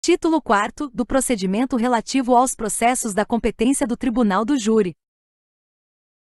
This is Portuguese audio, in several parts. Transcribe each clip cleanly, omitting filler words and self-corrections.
Título 4 do procedimento relativo aos processos da competência do Tribunal do Júri.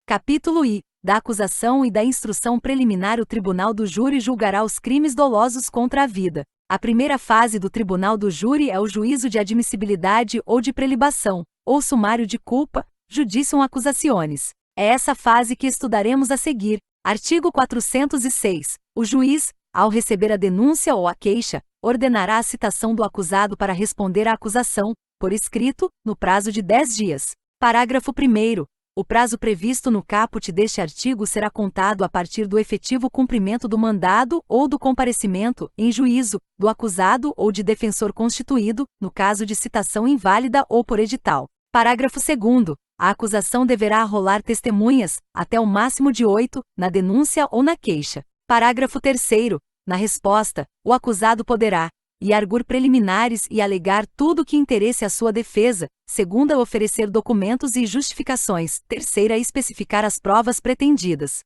Capítulo I. Da acusação e da instrução preliminar. O Tribunal do Júri julgará os crimes dolosos contra a vida. A primeira fase do Tribunal do Júri é o juízo de admissibilidade ou de prelibação, ou sumário de culpa, judicium accusationis. É essa fase que estudaremos a seguir. Artigo 406. O juiz, ao receber a denúncia ou a queixa, ordenará a citação do acusado para responder à acusação, por escrito, no prazo de 10 dias. Parágrafo 1º. O prazo previsto no caput deste artigo será contado a partir do efetivo cumprimento do mandado ou do comparecimento, em juízo, do acusado ou de defensor constituído, no caso de citação inválida ou por edital. Parágrafo 2º. A acusação deverá arrolar testemunhas, até o máximo de 8, na denúncia ou na queixa. Parágrafo 3º. Na resposta, o acusado poderá e argur preliminares e alegar tudo que interesse à sua defesa, segunda oferecer documentos e justificações, terceira especificar as provas pretendidas.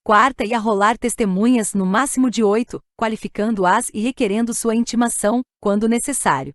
Quarta e arrolar testemunhas no máximo de 8, qualificando-as e requerendo sua intimação, quando necessário.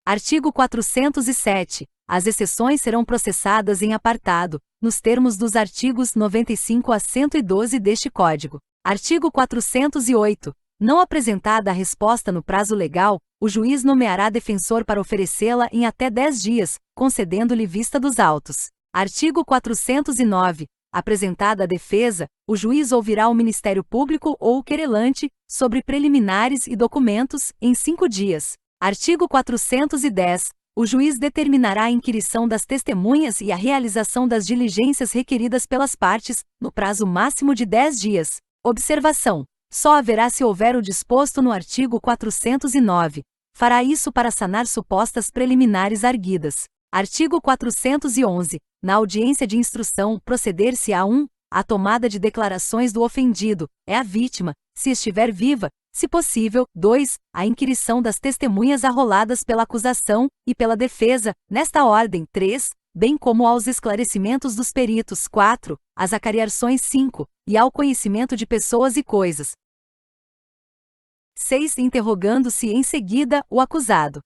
Artigo 407. As exceções serão processadas em apartado, nos termos dos artigos 95 a 112 deste Código. Artigo 408. Não apresentada a resposta no prazo legal, o juiz nomeará defensor para oferecê-la em até 10 dias, concedendo-lhe vista dos autos. Artigo 409. Apresentada a defesa, o juiz ouvirá o Ministério Público ou o querelante, sobre preliminares e documentos, em 5 dias. Artigo 410. O juiz determinará a inquirição das testemunhas e a realização das diligências requeridas pelas partes, no prazo máximo de 10 dias. Observação: só haverá se houver o disposto no artigo 409. Fará isso para sanar supostas preliminares arguidas. Artigo 411. Na audiência de instrução, proceder-se-á a tomada de declarações do ofendido, é a vítima, se estiver viva, se possível, 2. A inquirição das testemunhas arroladas pela acusação e pela defesa, nesta ordem, 3. Bem como aos esclarecimentos dos peritos, 4. As acariações, 5. E ao conhecimento de pessoas e coisas. 6. Interrogando-se em seguida o acusado.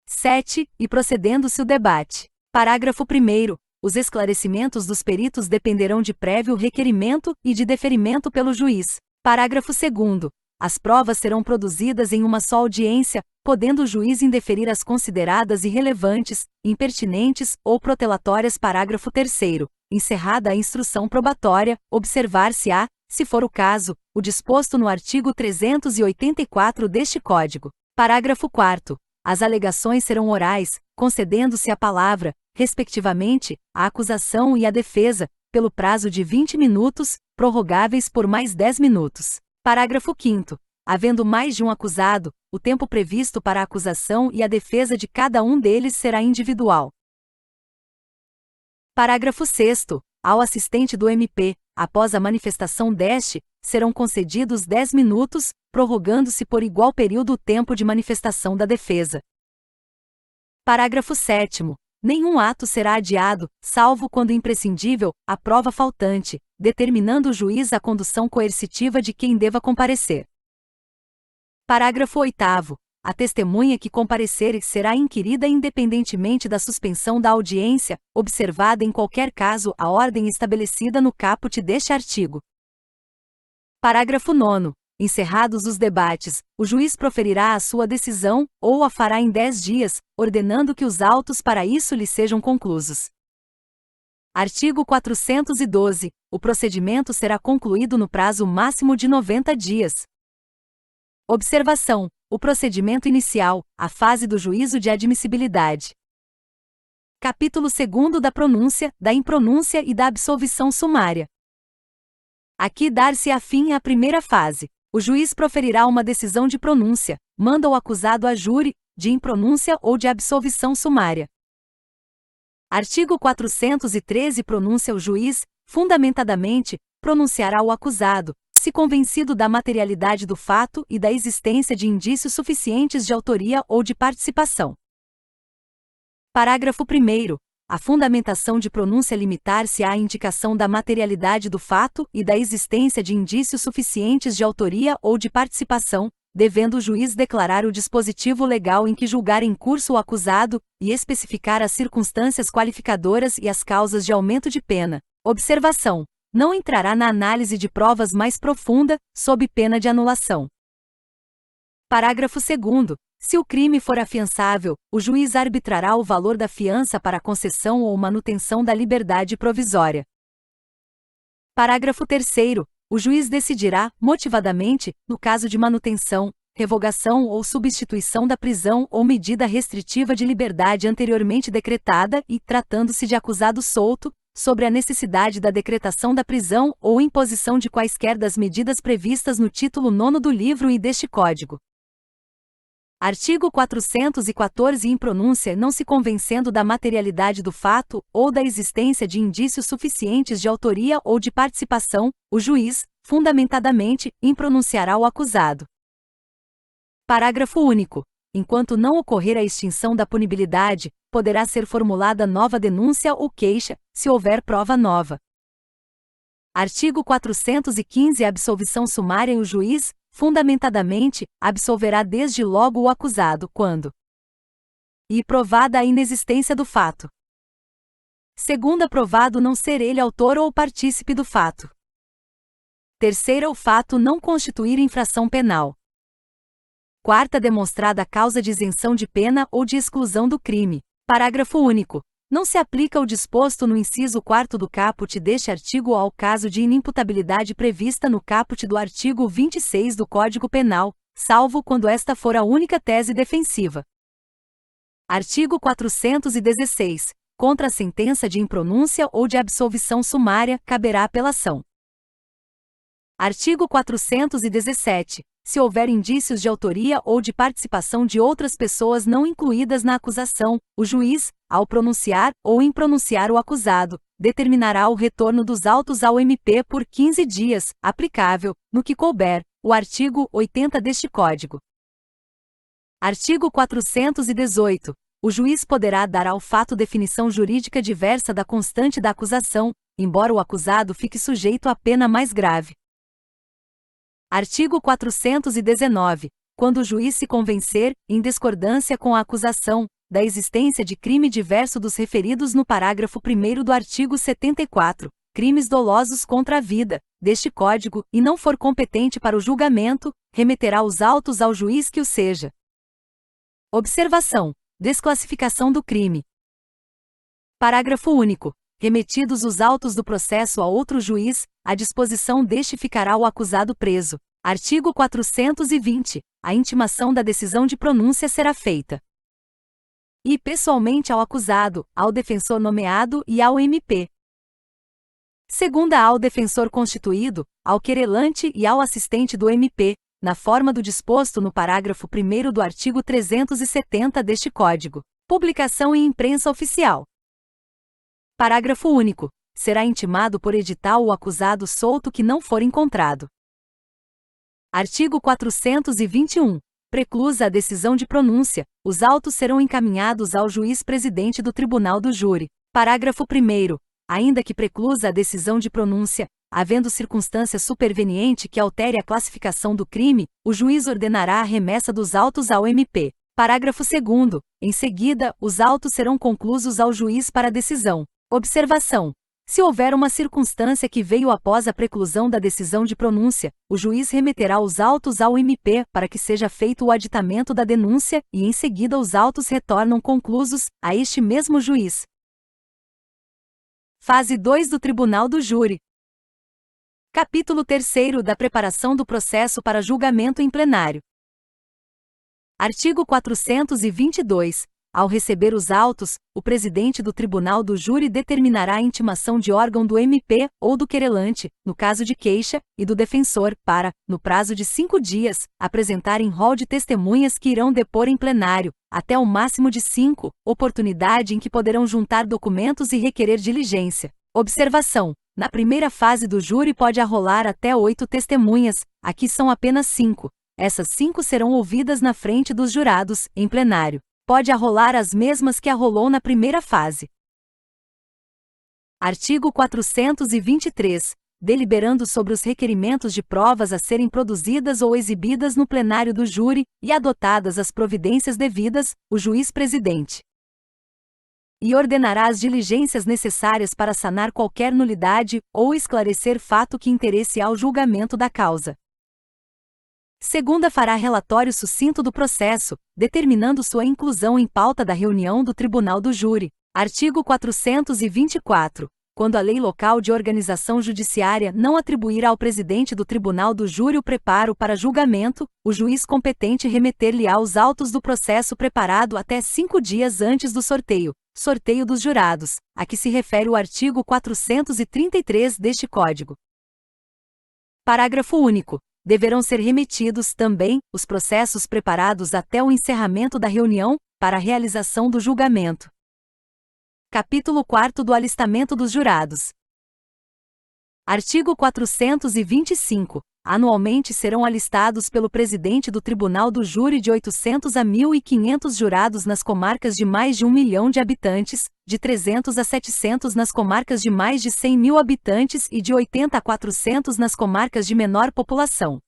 7. E procedendo-se o debate. Parágrafo 1º. Os esclarecimentos dos peritos dependerão de prévio requerimento e de deferimento pelo juiz. Parágrafo 2º. As provas serão produzidas em uma só audiência, podendo o juiz indeferir as consideradas irrelevantes, impertinentes ou protelatórias. Parágrafo 3º. Encerrada a instrução probatória, observar-se-á, se for o caso, o disposto no artigo 384 deste Código. Parágrafo 4º. As alegações serão orais, concedendo-se a palavra, respectivamente, à acusação e à defesa, pelo prazo de 20 minutos, prorrogáveis por mais 10 minutos. Parágrafo 5º. Havendo mais de um acusado, o tempo previsto para a acusação e a defesa de cada um deles será individual. Parágrafo 6º. Ao assistente do MP, após a manifestação deste, serão concedidos 10 minutos, prorrogando-se por igual período o tempo de manifestação da defesa. Parágrafo 7º. Nenhum ato será adiado, salvo quando imprescindível, a prova faltante, determinando o juiz a condução coercitiva de quem deva comparecer. Parágrafo 8º. A testemunha que comparecer será inquirida independentemente da suspensão da audiência, observada em qualquer caso a ordem estabelecida no caput deste artigo. Parágrafo 9º. Encerrados os debates, o juiz proferirá a sua decisão, ou a fará em 10 dias, ordenando que os autos para isso lhe sejam conclusos. Artigo 412. O procedimento será concluído no prazo máximo de 90 dias. Observação: o procedimento inicial, a fase do juízo de admissibilidade. Capítulo 2º da pronúncia, da impronúncia e da absolvição sumária. Aqui dar-se-á fim à primeira fase. O juiz proferirá uma decisão de pronúncia, manda o acusado a júri, de impronúncia ou de absolvição sumária. Artigo 413. Pronúncia: o juiz, fundamentadamente, pronunciará o acusado, se convencido da materialidade do fato e da existência de indícios suficientes de autoria ou de participação. Parágrafo 1º. A fundamentação de pronúncia limitar-se à indicação da materialidade do fato e da existência de indícios suficientes de autoria ou de participação, devendo o juiz declarar o dispositivo legal em que julgar em curso o acusado, e especificar as circunstâncias qualificadoras e as causas de aumento de pena. Observação: não entrará na análise de provas mais profunda, sob pena de anulação. Parágrafo 2º. Se o crime for afiançável, o juiz arbitrará o valor da fiança para concessão ou manutenção da liberdade provisória. Parágrafo 3º. O juiz decidirá, motivadamente, no caso de manutenção, revogação ou substituição da prisão ou medida restritiva de liberdade anteriormente decretada e, tratando-se de acusado solto, sobre a necessidade da decretação da prisão ou imposição de quaisquer das medidas previstas no título 9º do livro e deste Código. Artigo 414. Em pronúncia não se convencendo da materialidade do fato, ou da existência de indícios suficientes de autoria ou de participação, o juiz, fundamentadamente, impronunciará o acusado. Parágrafo único. Enquanto não ocorrer a extinção da punibilidade, poderá ser formulada nova denúncia ou queixa, se houver prova nova. Artigo 415. A absolvição sumária e o juiz, fundamentadamente, absolverá desde logo o acusado quando e provada a inexistência do fato. Segunda, provado não ser ele autor ou partícipe do fato. Terceira, o fato não constituir infração penal. Quarta, demonstrada a causa de isenção de pena ou de exclusão do crime. Parágrafo único. Não se aplica o disposto no inciso 4º do caput deste artigo ao caso de inimputabilidade prevista no caput do artigo 26 do Código Penal, salvo quando esta for a única tese defensiva. Artigo 416. Contra a sentença de impronúncia ou de absolvição sumária, caberá apelação. Artigo 417. Se houver indícios de autoria ou de participação de outras pessoas não incluídas na acusação, o juiz, ao pronunciar ou impronunciar o acusado, determinará o retorno dos autos ao MP por 15 dias, aplicável, no que couber, o artigo 80 deste Código. Artigo 418. O juiz poderá dar ao fato definição jurídica diversa da constante da acusação, embora o acusado fique sujeito à pena mais grave. Artigo 419. Quando o juiz se convencer, em discordância com a acusação, da existência de crime diverso dos referidos no parágrafo 1º do artigo 74, crimes dolosos contra a vida, deste Código, e não for competente para o julgamento, remeterá os autos ao juiz que o seja. Observação: desclassificação do crime. Parágrafo único. Remetidos os autos do processo a outro juiz, à disposição deste ficará o acusado preso. Artigo 420. A intimação da decisão de pronúncia será feita e pessoalmente ao acusado, ao defensor nomeado e ao MP. Segunda, ao defensor constituído, ao querelante e ao assistente do MP, na forma do disposto no parágrafo 1º do artigo 370 deste Código. Publicação em imprensa oficial. Parágrafo único. Será intimado por edital o acusado solto que não for encontrado. Artigo 421. Preclusa a decisão de pronúncia, os autos serão encaminhados ao juiz presidente do Tribunal do Júri. Parágrafo 1º. Ainda que preclusa a decisão de pronúncia, havendo circunstância superveniente que altere a classificação do crime, o juiz ordenará a remessa dos autos ao MP. Parágrafo 2º. Em seguida, os autos serão conclusos ao juiz para decisão. Observação: se houver uma circunstância que veio após a preclusão da decisão de pronúncia, o juiz remeterá os autos ao MP para que seja feito o aditamento da denúncia e em seguida os autos retornam conclusos a este mesmo juiz. Fase 2 do Tribunal do Júri. Capítulo 3º da preparação do processo para julgamento em plenário. Artigo 422. Ao receber os autos, o presidente do Tribunal do Júri determinará a intimação de órgão do MP ou do querelante, no caso de queixa, e do defensor, para, no prazo de 5 dias, apresentarem rol de testemunhas que irão depor em plenário, até o máximo de 5, oportunidade em que poderão juntar documentos e requerer diligência. Observação: na primeira fase do júri pode arrolar até 8 testemunhas, aqui são apenas 5. Essas 5 serão ouvidas na frente dos jurados, em plenário. Pode arrolar as mesmas que arrolou na primeira fase. Artigo 423. deliberando sobre os requerimentos de provas a serem produzidas ou exibidas no plenário do júri, e adotadas as providências devidas, o juiz-presidente. E ordenará as diligências necessárias para sanar qualquer nulidade, ou esclarecer fato que interesse ao julgamento da causa. Segunda, fará relatório sucinto do processo, determinando sua inclusão em pauta da reunião do Tribunal do Júri. Artigo 424. Quando a lei local de organização judiciária não atribuir ao presidente do Tribunal do Júri o preparo para julgamento, o juiz competente remeter-lhe-á os autos do processo preparado até 5 dias antes do sorteio dos jurados, a que se refere o artigo 433 deste Código. Parágrafo único. Deverão ser remetidos, também, os processos preparados até o encerramento da reunião, para a realização do julgamento. Capítulo 4 do Alistamento dos Jurados. Artigo 425. Anualmente serão alistados pelo presidente do Tribunal do Júri de 800 a 1.500 jurados nas comarcas de mais de 1 milhão de habitantes, de 300 a 700 nas comarcas de mais de 100 mil habitantes e de 80 a 400 nas comarcas de menor população.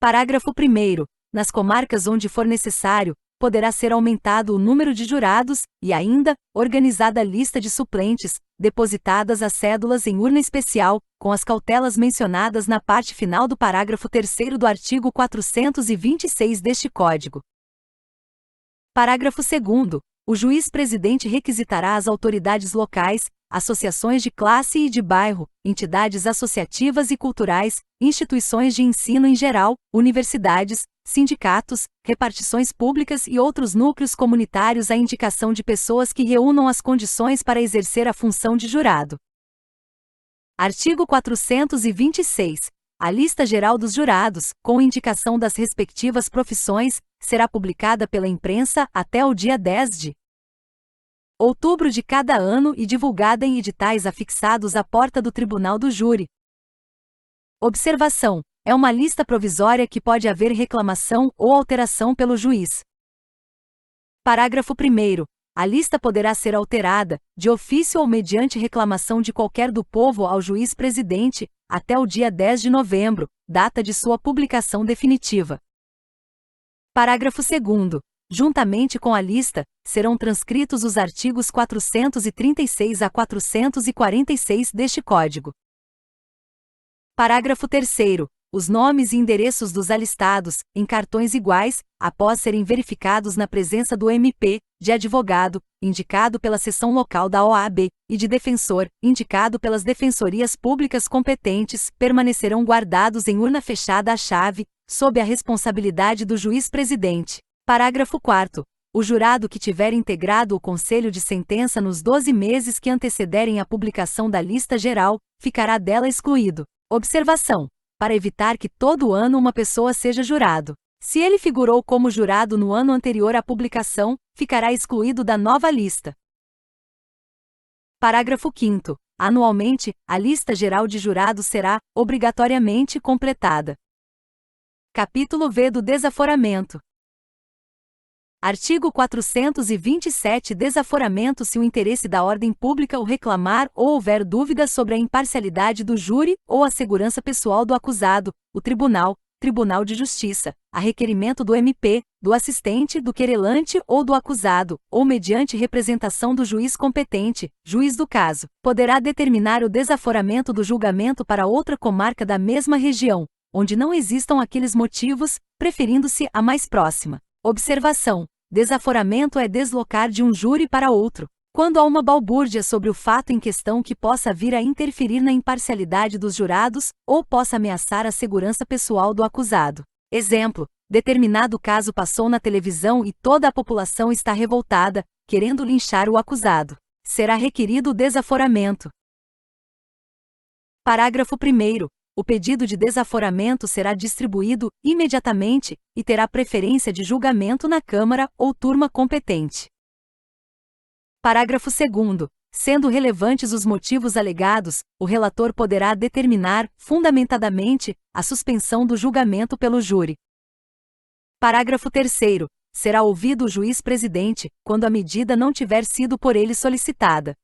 Parágrafo 1º. Nas comarcas onde for necessário, poderá ser aumentado o número de jurados, e ainda, organizada a lista de suplentes, depositadas as cédulas em urna especial, com as cautelas mencionadas na parte final do parágrafo 3º do artigo 426 deste Código. Parágrafo 2º. O juiz-presidente requisitará às autoridades locais, associações de classe e de bairro, entidades associativas e culturais, instituições de ensino em geral, universidades, sindicatos, repartições públicas e outros núcleos comunitários a indicação de pessoas que reúnam as condições para exercer a função de jurado. Artigo 426. A lista geral dos jurados, com indicação das respectivas profissões, será publicada pela imprensa até o dia 10 de outubro de cada ano e divulgada em editais afixados à porta do Tribunal do Júri. Observação: é uma lista provisória que pode haver reclamação ou alteração pelo juiz. Parágrafo 1º. A lista poderá ser alterada, de ofício ou mediante reclamação de qualquer do povo ao juiz-presidente, até o dia 10 de novembro, data de sua publicação definitiva. Parágrafo 2º. Juntamente com a lista, serão transcritos os artigos 436 a 446 deste Código. Parágrafo 3º. Os nomes e endereços dos alistados, em cartões iguais, após serem verificados na presença do MP, de advogado, indicado pela seção local da OAB, e de defensor, indicado pelas defensorias públicas competentes, permanecerão guardados em urna fechada à chave, sob a responsabilidade do juiz-presidente. Parágrafo 4º. O jurado que tiver integrado o conselho de sentença nos 12 meses que antecederem a publicação da lista geral, ficará dela excluído. Observação: para evitar que todo ano uma pessoa seja jurado. Se ele figurou como jurado no ano anterior à publicação, ficará excluído da nova lista. Parágrafo 5º. Anualmente, a lista geral de jurados será, obrigatoriamente, completada. Capítulo V do Desaforamento. Artigo 427. Desaforamento: se o interesse da ordem pública o reclamar ou houver dúvida sobre a imparcialidade do júri ou a segurança pessoal do acusado, o Tribunal de Justiça, a requerimento do MP, do assistente, do querelante ou do acusado, ou mediante representação do juiz competente, juiz do caso, poderá determinar o desaforamento do julgamento para outra comarca da mesma região, onde não existam aqueles motivos, preferindo-se a mais próxima. Observação: desaforamento é deslocar de um júri para outro, quando há uma balbúrdia sobre o fato em questão que possa vir a interferir na imparcialidade dos jurados, ou possa ameaçar a segurança pessoal do acusado. Exemplo: determinado caso passou na televisão e toda a população está revoltada, querendo linchar o acusado. Será requerido o desaforamento. Parágrafo 1º. O pedido de desaforamento será distribuído imediatamente e terá preferência de julgamento na Câmara ou turma competente. Parágrafo 2º. Sendo relevantes os motivos alegados, o relator poderá determinar, fundamentadamente, a suspensão do julgamento pelo júri. Parágrafo 3º. Será ouvido o juiz-presidente, quando a medida não tiver sido por ele solicitada.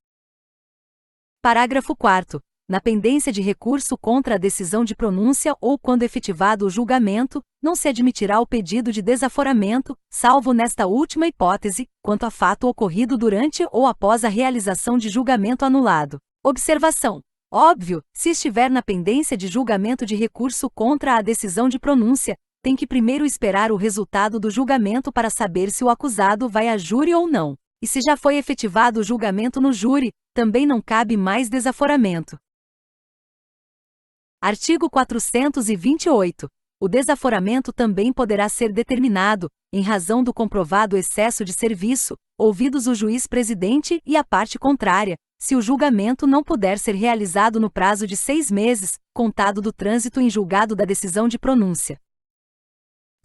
Parágrafo 4º. na pendência de recurso contra a decisão de pronúncia ou quando efetivado o julgamento, não se admitirá o pedido de desaforamento, salvo nesta última hipótese, quanto a fato ocorrido durante ou após a realização de julgamento anulado. Observação: óbvio, se estiver na pendência de julgamento de recurso contra a decisão de pronúncia, tem que primeiro esperar o resultado do julgamento para saber se o acusado vai a júri ou não. E se já foi efetivado o julgamento no júri, também não cabe mais desaforamento. Artigo 428. O desaforamento também poderá ser determinado, em razão do comprovado excesso de serviço, ouvidos o juiz-presidente e a parte contrária, se o julgamento não puder ser realizado no prazo de 6 meses, contado do trânsito em julgado da decisão de pronúncia.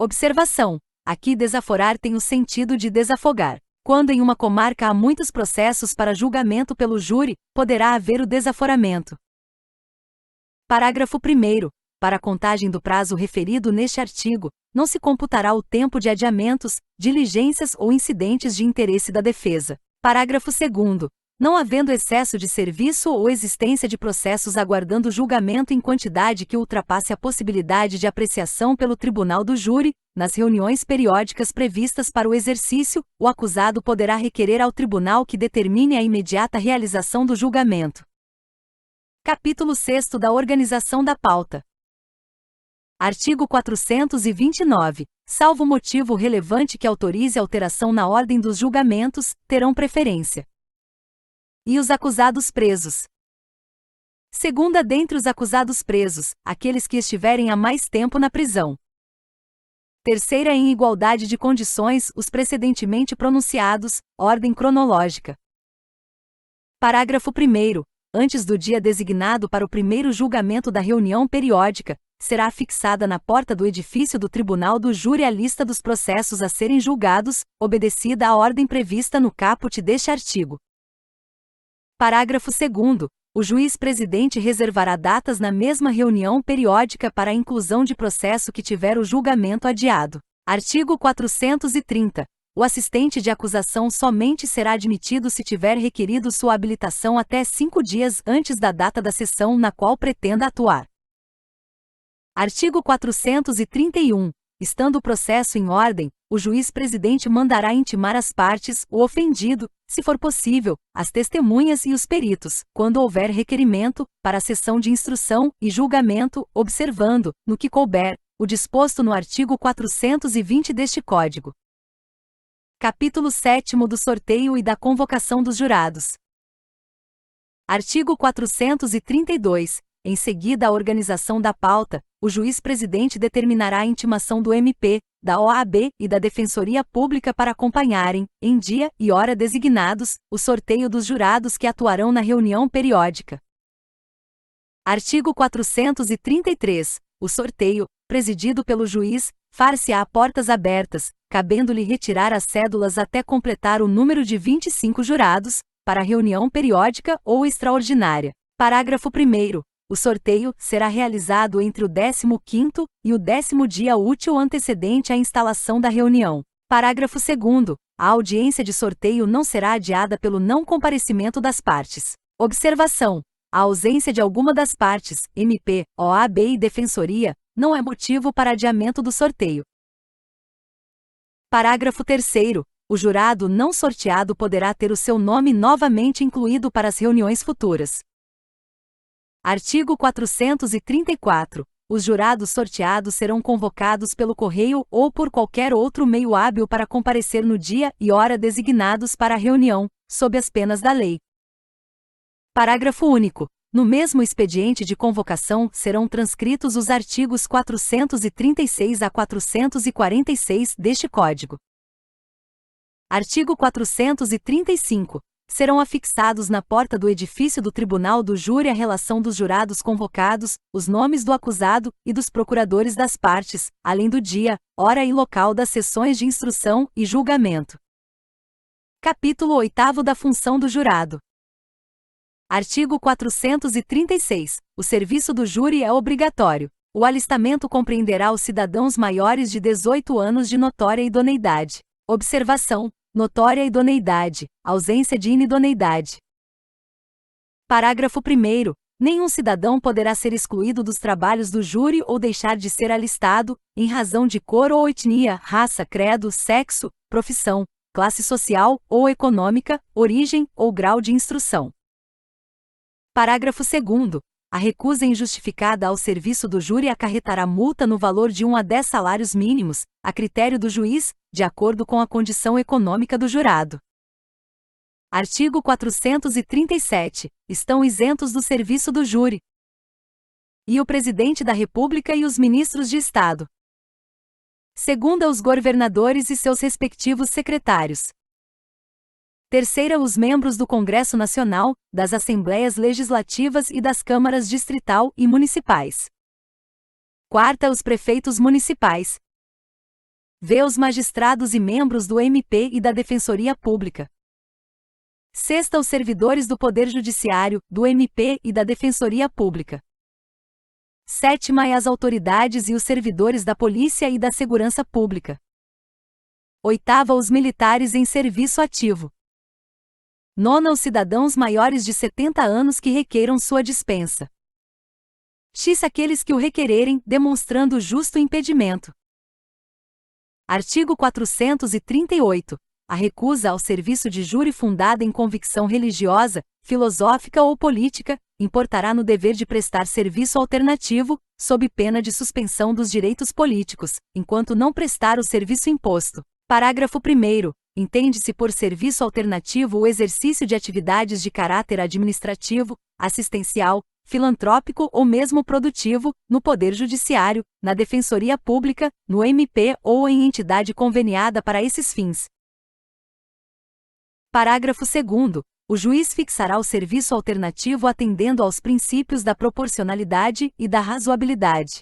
Observação: aqui desaforar tem o sentido de desafogar. Quando em uma comarca há muitos processos para julgamento pelo júri, poderá haver o desaforamento. Parágrafo 1º. Para a contagem do prazo referido neste artigo, não se computará o tempo de adiamentos, diligências ou incidentes de interesse da defesa. Parágrafo 2º. Não havendo excesso de serviço ou existência de processos aguardando julgamento em quantidade que ultrapasse a possibilidade de apreciação pelo tribunal do júri, nas reuniões periódicas previstas para o exercício, o acusado poderá requerer ao tribunal que determine a imediata realização do julgamento. Capítulo 6º da Organização da Pauta. Artigo 429. Salvo motivo relevante que autorize alteração na ordem dos julgamentos, terão preferência. E os acusados presos. Segunda dentre os acusados presos, aqueles que estiverem há mais tempo na prisão. Terceira em igualdade de condições, os precedentemente pronunciados, ordem cronológica. Parágrafo 1º. Antes do dia designado para o primeiro julgamento da reunião periódica, será fixada na porta do edifício do Tribunal do Júri a lista dos processos a serem julgados, obedecida a ordem prevista no caput deste artigo. Parágrafo 2º. O juiz-presidente reservará datas na mesma reunião periódica para a inclusão de processo que tiver o julgamento adiado. Artigo 430. O assistente de acusação somente será admitido se tiver requerido sua habilitação até 5 dias antes da data da sessão na qual pretenda atuar. Artigo 431. Estando o processo em ordem, o juiz-presidente mandará intimar as partes, o ofendido, se for possível, as testemunhas e os peritos, quando houver requerimento, para a sessão de instrução e julgamento, observando, no que couber, o disposto no artigo 420 deste Código. Capítulo 7º do sorteio e da convocação dos jurados. Artigo 432. Em seguida à organização da pauta, o juiz-presidente determinará a intimação do MP, da OAB e da Defensoria Pública para acompanharem, em dia e hora designados, o sorteio dos jurados que atuarão na reunião periódica. Artigo 433. O sorteio, presidido pelo juiz, far-se-á a portas abertas, cabendo-lhe retirar as cédulas até completar o número de 25 jurados, para a reunião periódica ou extraordinária. Parágrafo 1º. O sorteio será realizado entre o 15º e o 10º dia útil antecedente à instalação da reunião. Parágrafo 2º. A audiência de sorteio não será adiada pelo não comparecimento das partes. Observação: a ausência de alguma das partes, MP, OAB e Defensoria, não é motivo para adiamento do sorteio. Parágrafo 3º. O jurado não sorteado poderá ter o seu nome novamente incluído para as reuniões futuras. Artigo 434. Os jurados sorteados serão convocados pelo correio ou por qualquer outro meio hábil para comparecer no dia e hora designados para a reunião, sob as penas da lei. Parágrafo único. No mesmo expediente de convocação serão transcritos os artigos 436 a 446 deste Código. Artigo 435. Serão afixados na porta do edifício do Tribunal do Júri a relação dos jurados convocados, os nomes do acusado e dos procuradores das partes, além do dia, hora e local das sessões de instrução e julgamento. Capítulo 8º da função do jurado. Artigo 436. O serviço do júri é obrigatório. O alistamento compreenderá os cidadãos maiores de 18 anos de notória idoneidade. Observação: notória idoneidade, ausência de inidoneidade. Parágrafo 1º. Nenhum cidadão poderá ser excluído dos trabalhos do júri ou deixar de ser alistado, em razão de cor ou etnia, raça, credo, sexo, profissão, classe social ou econômica, origem ou grau de instrução. Parágrafo 2º. A recusa injustificada ao serviço do júri acarretará multa no valor de 1 a 10 salários mínimos, a critério do juiz, de acordo com a condição econômica do jurado. Artigo 437. Estão isentos do serviço do júri e o Presidente da República e os ministros de Estado. Segunda, os governadores e seus respectivos secretários. Terceira, os membros do Congresso Nacional, das Assembleias Legislativas e das Câmaras Distrital e Municipais. Quarta, os prefeitos municipais. V, os magistrados e membros do MP e da Defensoria Pública. Sexta, os servidores do Poder Judiciário, do MP e da Defensoria Pública. Sétima, as autoridades e os servidores da Polícia e da Segurança Pública. Oitava, os militares em serviço ativo. Nona, os cidadãos maiores de 70 anos que requeiram sua dispensa. X, aqueles que o requererem, demonstrando justo impedimento. Artigo 438. A recusa ao serviço de júri fundada em convicção religiosa, filosófica ou política, importará no dever de prestar serviço alternativo, sob pena de suspensão dos direitos políticos, enquanto não prestar o serviço imposto. Parágrafo 1º. Entende-se por serviço alternativo o exercício de atividades de caráter administrativo, assistencial, filantrópico ou mesmo produtivo, no Poder Judiciário, na Defensoria Pública, no MP ou em entidade conveniada para esses fins. Parágrafo 2º. O juiz fixará o serviço alternativo atendendo aos princípios da proporcionalidade e da razoabilidade.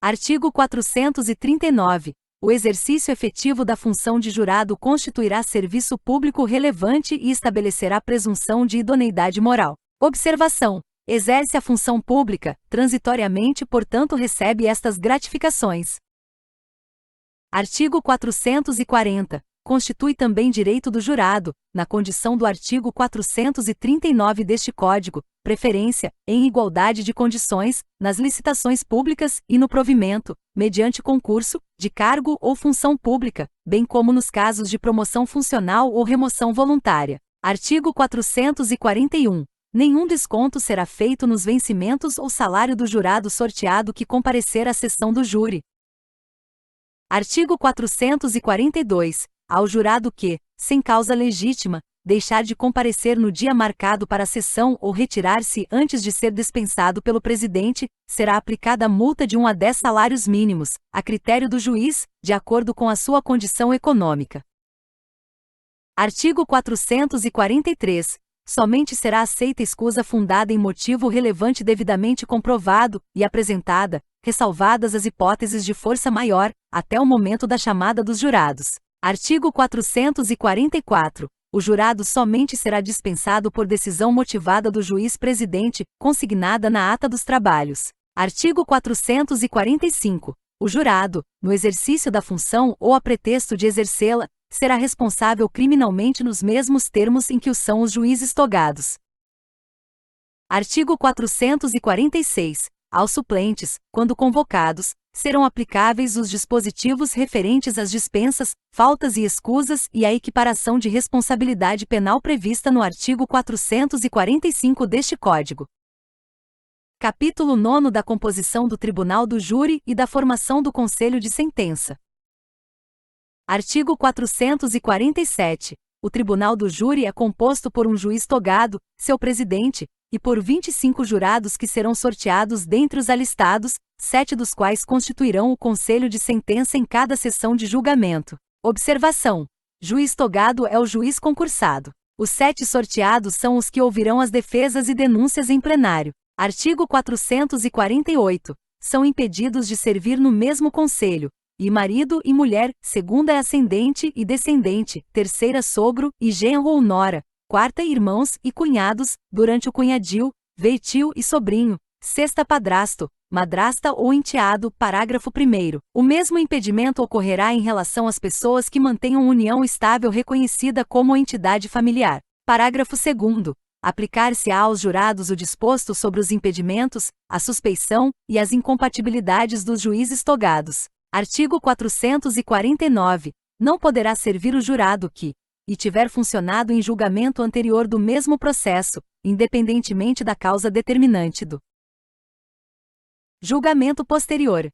Artigo 439. O exercício efetivo da função de jurado constituirá serviço público relevante e estabelecerá presunção de idoneidade moral. Observação: exerce a função pública, transitoriamente, portanto recebe estas gratificações. Artigo 440. Constitui também direito do jurado, na condição do artigo 439 deste Código, preferência, em igualdade de condições, nas licitações públicas e no provimento, mediante concurso, de cargo ou função pública, bem como nos casos de promoção funcional ou remoção voluntária. Artigo 441. Nenhum desconto será feito nos vencimentos ou salário do jurado sorteado que comparecer à sessão do júri. Artigo 442. Ao jurado que, sem causa legítima, deixar de comparecer no dia marcado para a sessão ou retirar-se antes de ser dispensado pelo presidente, será aplicada multa de 1 a 10 salários mínimos, a critério do juiz, de acordo com a sua condição econômica. Artigo 443. Somente será aceita escusa fundada em motivo relevante devidamente comprovado e apresentada, ressalvadas as hipóteses de força maior, até o momento da chamada dos jurados. Artigo 444. O jurado somente será dispensado por decisão motivada do juiz-presidente, consignada na ata dos trabalhos. Artigo 445. O jurado, no exercício da função ou a pretexto de exercê-la, será responsável criminalmente nos mesmos termos em que o são os juízes togados. Artigo 446. Aos suplentes, quando convocados, serão aplicáveis os dispositivos referentes às dispensas, faltas e escusas e à equiparação de responsabilidade penal prevista no artigo 445 deste Código. Capítulo 9 da composição do Tribunal do Júri e da formação do Conselho de Sentença. Artigo 447. O Tribunal do Júri é composto por um juiz togado, seu presidente, e por 25 jurados que serão sorteados dentre os alistados, 7 dos quais constituirão o Conselho de Sentença em cada sessão de julgamento. Observação: juiz togado é o juiz concursado. Os 7 sorteados são os que ouvirão as defesas e denúncias em plenário. Artigo 448. São impedidos de servir no mesmo conselho, e marido e mulher, segunda é ascendente e descendente, terceira sogro e genro ou nora, quarta irmãos e cunhados, durante o cunhadio, veitio e sobrinho, sexta padrasto, madrasta ou enteado. Parágrafo 1º. O mesmo impedimento ocorrerá em relação às pessoas que mantenham união estável reconhecida como entidade familiar. Parágrafo 2º. aplicar-se-á aos jurados o disposto sobre os impedimentos, a suspeição e as incompatibilidades dos juízes togados. Artigo 449. Não poderá servir o jurado que e tiver funcionado em julgamento anterior do mesmo processo, independentemente da causa determinante do julgamento posterior.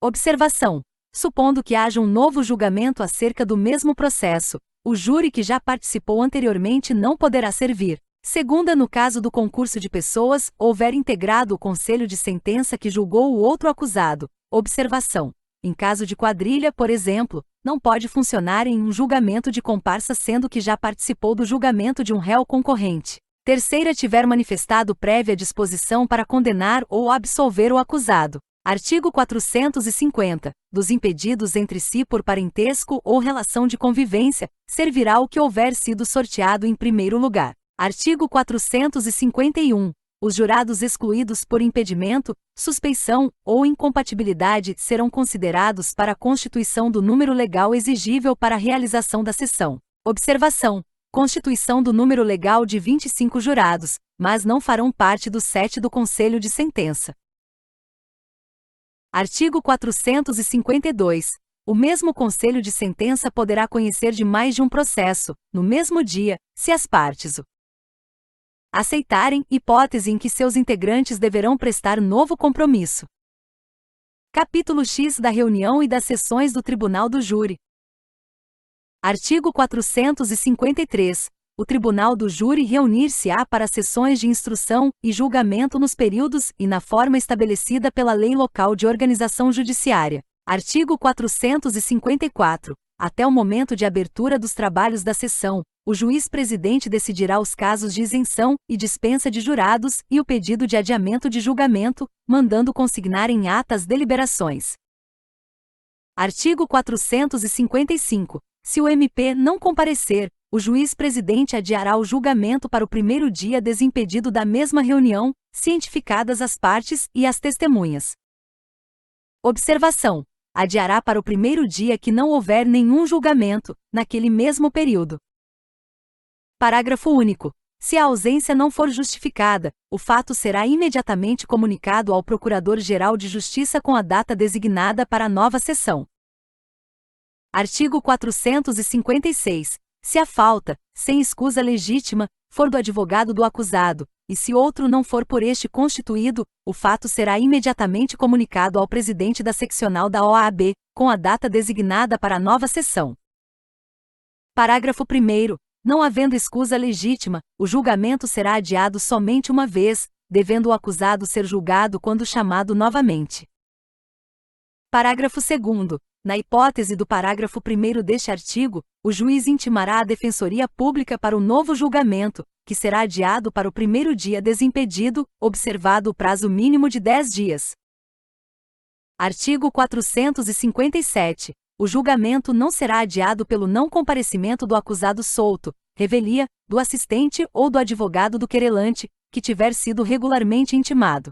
Observação: supondo que haja um novo julgamento acerca do mesmo processo, o júri que já participou anteriormente não poderá servir. Segunda, no caso do concurso de pessoas, houver integrado o conselho de sentença que julgou o outro acusado. Observação: em caso de quadrilha, por exemplo, não pode funcionar em um julgamento de comparsa sendo que já participou do julgamento de um réu concorrente. Terceira, tiver manifestado prévia disposição para condenar ou absolver o acusado. Artigo 450. Dos impedidos entre si por parentesco ou relação de convivência, servirá o que houver sido sorteado em primeiro lugar. Artigo 451. Os jurados excluídos por impedimento, suspeição ou incompatibilidade serão considerados para a constituição do número legal exigível para a realização da sessão. Observação: constituição do número legal de 25 jurados, mas não farão parte do 7 do Conselho de Sentença. Artigo 452. O mesmo Conselho de Sentença poderá conhecer de mais de um processo, no mesmo dia, se as partes o aceitarem, hipótese em que seus integrantes deverão prestar novo compromisso. Capítulo X da reunião e das sessões do Tribunal do Júri. Artigo 453. O Tribunal do Júri reunir-se-á para sessões de instrução e julgamento nos períodos e na forma estabelecida pela lei local de organização judiciária. Artigo 454. Até o momento de abertura dos trabalhos da sessão, o juiz-presidente decidirá os casos de isenção e dispensa de jurados e o pedido de adiamento de julgamento, mandando consignar em ata as deliberações. Artigo 455. Se o MP não comparecer, o juiz-presidente adiará o julgamento para o primeiro dia desimpedido da mesma reunião, cientificadas as partes e as testemunhas. Observação: adiará para o primeiro dia que não houver nenhum julgamento, naquele mesmo período. Parágrafo único. Se a ausência não for justificada, o fato será imediatamente comunicado ao Procurador-Geral de Justiça com a data designada para a nova sessão. Artigo 456. Se a falta, sem escusa legítima, for do advogado do acusado, e se outro não for por este constituído, o fato será imediatamente comunicado ao presidente da seccional da OAB, com a data designada para a nova sessão. Parágrafo 1º. Não havendo escusa legítima, o julgamento será adiado somente uma vez, devendo o acusado ser julgado quando chamado novamente. Parágrafo 2º. Na hipótese do parágrafo 1º deste artigo, o juiz intimará a Defensoria Pública para o novo julgamento, que será adiado para o primeiro dia desimpedido, observado o prazo mínimo de 10 dias. Artigo 457. O julgamento não será adiado pelo não comparecimento do acusado solto, revelia, do assistente ou do advogado do querelante, que tiver sido regularmente intimado.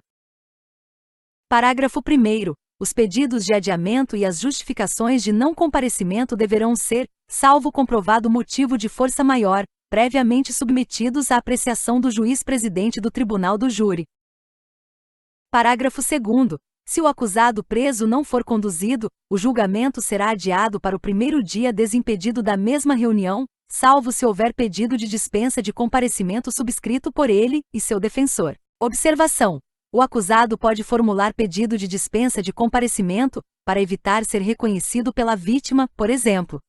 Parágrafo 1º. Os pedidos de adiamento e as justificações de não comparecimento deverão ser, salvo comprovado motivo de força maior, previamente submetidos à apreciação do juiz-presidente do Tribunal do Júri. Parágrafo 2º. Se o acusado preso não for conduzido, o julgamento será adiado para o primeiro dia desimpedido da mesma reunião, salvo se houver pedido de dispensa de comparecimento subscrito por ele e seu defensor. Observação: o acusado pode formular pedido de dispensa de comparecimento, para evitar ser reconhecido pela vítima, por exemplo.